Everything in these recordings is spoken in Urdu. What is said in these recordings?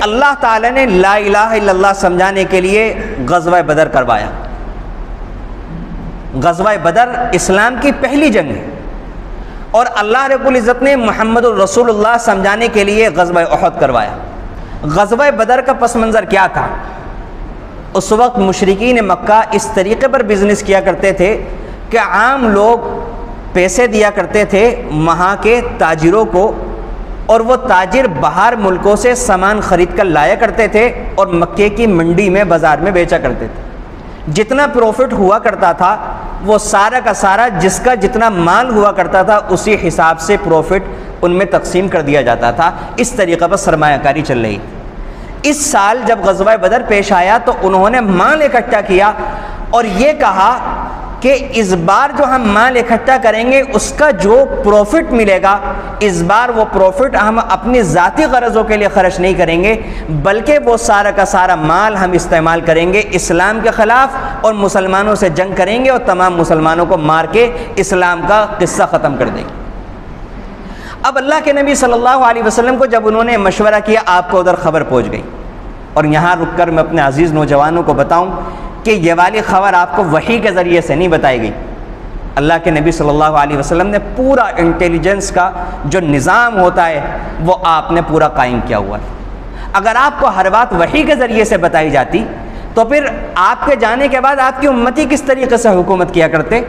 اللہ تعالیٰ نے لا الہ الا اللہ سمجھانے کے لیے غزوہ بدر کروایا۔ غزوہ بدر اسلام کی پہلی جنگ ہے، اور اللہ رب العزت نے محمد الرسول اللہ سمجھانے کے لیے غزوہ احد کروایا۔ غزوہ بدر کا پس منظر کیا تھا؟ اس وقت مشرکین مکہ اس طریقے پر بزنس کیا کرتے تھے کہ عام لوگ پیسے دیا کرتے تھے وہاں کے تاجروں کو، اور وہ تاجر باہر ملکوں سے سامان خرید کر لایا کرتے تھے اور مکے کی منڈی میں بازار میں بیچا کرتے تھے۔ جتنا پروفٹ ہوا کرتا تھا وہ سارا کا سارا جس کا جتنا مال ہوا کرتا تھا اسی حساب سے پروفٹ ان میں تقسیم کر دیا جاتا تھا۔ اس طریقے پر سرمایہ کاری چل رہی۔ اس سال جب غزوہ بدر پیش آیا تو انہوں نے مال اکٹھا کیا اور یہ کہا کہ اس بار جو ہم مال اکٹھا کریں گے اس کا جو پروفٹ ملے گا، اس بار وہ پروفٹ ہم اپنی ذاتی غرضوں کے لیے خرچ نہیں کریں گے، بلکہ وہ سارا کا سارا مال ہم استعمال کریں گے اسلام کے خلاف، اور مسلمانوں سے جنگ کریں گے اور تمام مسلمانوں کو مار کے اسلام کا قصہ ختم کر دیں گے۔ اب اللہ کے نبی صلی اللہ علیہ وسلم کو جب انہوں نے مشورہ کیا، آپ کو ادھر خبر پہنچ گئی، اور یہاں رک کر میں اپنے عزیز نوجوانوں کو بتاؤں کہ یہ والی خبر آپ کو وحی کے ذریعے سے نہیں بتائی گئی۔ اللہ کے نبی صلی اللہ علیہ وسلم نے پورا انٹیلیجنس کا جو نظام ہوتا ہے وہ آپ نے پورا قائم کیا ہوا ہے۔ اگر آپ کو ہر بات وحی کے ذریعے سے بتائی جاتی تو پھر آپ کے جانے کے بعد آپ کی امتی کس طریقے سے حکومت کیا کرتے؟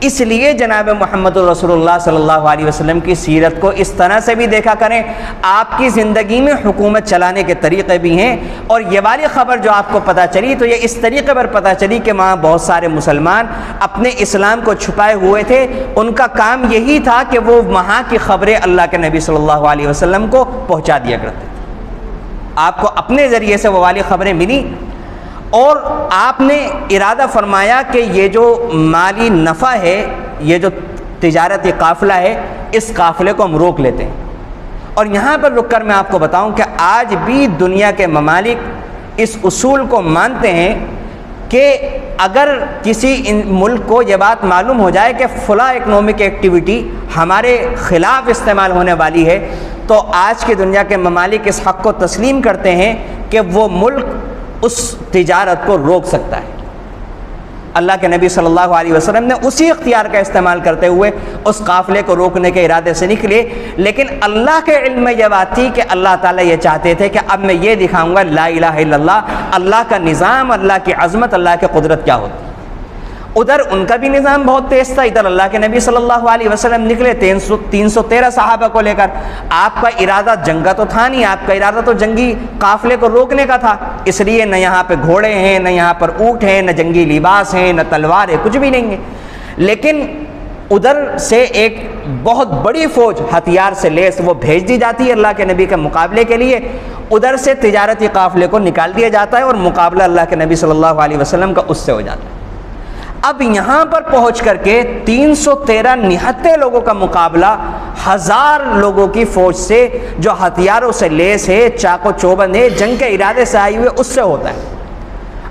اس لیے جناب محمد رسول اللہ صلی اللہ علیہ وسلم کی سیرت کو اس طرح سے بھی دیکھا کریں، آپ کی زندگی میں حکومت چلانے کے طریقے بھی ہیں، اور یہ والی خبر جو آپ کو پتہ چلی تو یہ اس طریقے پر پتہ چلی کہ وہاں بہت سارے مسلمان اپنے اسلام کو چھپائے ہوئے تھے، ان کا کام یہی تھا کہ وہ وہاں کی خبریں اللہ کے نبی صلی اللہ علیہ وسلم کو پہنچا دیا کرتے تھے۔ آپ کو اپنے ذریعے سے وہ والی خبریں ملی، اور آپ نے ارادہ فرمایا کہ یہ جو مالی نفع ہے، یہ جو تجارتی قافلہ ہے، اس قافلے کو ہم روک لیتے ہیں۔ اور یہاں پر رک کر میں آپ کو بتاؤں کہ آج بھی دنیا کے ممالک اس اصول کو مانتے ہیں کہ اگر کسی ملک کو یہ بات معلوم ہو جائے کہ فلاں اکنامک ایکٹیویٹی ہمارے خلاف استعمال ہونے والی ہے، تو آج کی دنیا کے ممالک اس حق کو تسلیم کرتے ہیں کہ وہ ملک اس تجارت کو روک سکتا ہے۔ اللہ کے نبی صلی اللہ علیہ وسلم نے اسی اختیار کا استعمال کرتے ہوئے اس قافلے کو روکنے کے ارادے سے نکلے، لیکن اللہ کے علم میں یہ بات تھی کہ اللہ تعالیٰ یہ چاہتے تھے کہ اب میں یہ دکھاؤں گا لا الہ الا اللہ کا نظام، اللہ کی عظمت، اللہ کی قدرت کیا ہوتی۔ ادھر ان کا بھی نظام بہت تیز تھا، ادھر اللہ کے نبی صلی اللہ علیہ وسلم نکلے 313 صحابہ کو لے کر۔ آپ کا ارادہ جنگ کا تو تھا نہیں، آپ کا ارادہ تو جنگی قافلے کو روکنے کا تھا، اس لیے نہ یہاں پہ گھوڑے ہیں، نہ یہاں پر اونٹ ہیں، نہ جنگی لباس ہیں، نہ تلوار ہے، کچھ بھی نہیں ہے۔ لیکن ادھر سے ایک بہت بڑی فوج ہتھیار سے لیس وہ بھیج دی جاتی ہے اللہ کے نبی کے مقابلے کے لیے، ادھر سے تجارتی قافلے کو نکال دیا جاتا ہے اور مقابلہ اللہ کے نبی صلی اللہ علیہ وسلم کا اس سے ہو جاتا ہے۔ اب یہاں پر پہنچ کر کے 313 نہتے لوگوں کا مقابلہ 1000 لوگوں کی فوج سے جو ہتھیاروں سے لیس ہے، چاق و چوبند ہے، جنگ کے ارادے سے آئی ہوئے، اس سے ہوتا ہے۔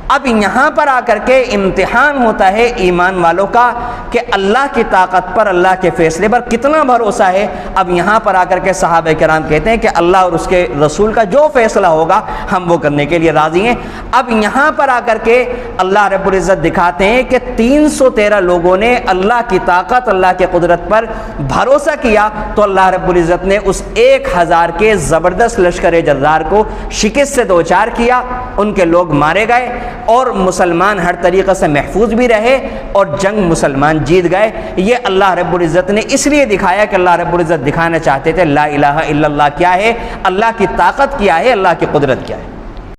اب یہاں پر آ کر کے امتحان ہوتا ہے ایمان والوں کا کہ اللہ کی طاقت پر، اللہ کے فیصلے پر کتنا بھروسہ ہے۔ اب یہاں پر آ کر کے صحابہ کرام کہتے ہیں کہ اللہ اور اس کے رسول کا جو فیصلہ ہوگا ہم وہ کرنے کے لیے راضی ہیں۔ اب یہاں پر آ کر کے اللہ رب العزت دکھاتے ہیں کہ 313 لوگوں نے اللہ کی طاقت، اللہ کی قدرت پر بھروسہ کیا، تو اللہ رب العزت نے اس 1000 کے زبردست لشکر جرار کو شکست سے دوچار کیا، ان کے لوگ مارے گئے، اور مسلمان ہر طریقے سے محفوظ بھی رہے، اور جنگ مسلمان جیت گئے۔ یہ اللہ رب العزت نے اس لیے دکھایا کہ اللہ رب العزت دکھانا چاہتے تھے لا الہ الا اللہ کیا ہے، اللہ کی طاقت کیا ہے، اللہ کی قدرت کیا ہے۔